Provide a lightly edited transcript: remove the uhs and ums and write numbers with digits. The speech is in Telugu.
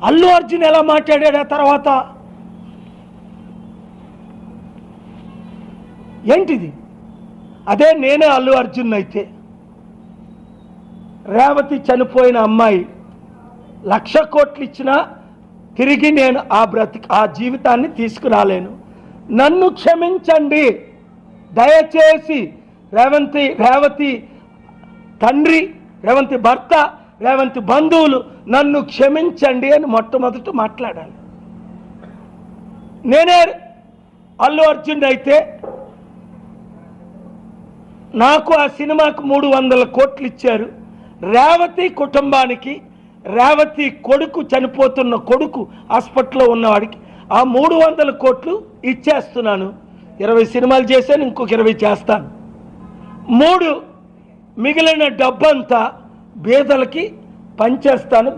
అల్లు అర్జున్ ఎలా మాట్లాడాడు ఆ తర్వాత? ఏంటిది? అదే నేనే అల్లు అర్జున్ అయితే, రేవతి చనిపోయిన అమ్మాయి 1,00,000 కోట్లు ఇచ్చినా తిరిగి నేను ఆ జీవితాన్ని తీసుకురాలేను. నన్ను క్షమించండి దయచేసి. రేవతి తండ్రి, రేవంతి భర్త, రేవంతి బంధువులు నన్ను క్షమించండి అని మొట్టమొదట మాట్లాడాలి. నేనే అల్లు అర్జున్ అయితే నాకు ఆ సినిమాకు 300 కోట్లు ఇచ్చారు. రేవతి కుటుంబానికి, రేవతి కొడుకు, చనిపోతున్న కొడుకు హాస్పిటల్లో ఉన్నవాడికి ఆ 300 కోట్లు ఇచ్చేస్తున్నాను. 20 సినిమాలు చేశాను, ఇంకొక 20 చేస్తాను. 3 మిగిలిన డబ్బంతా పేదలకి పంచేస్తాను.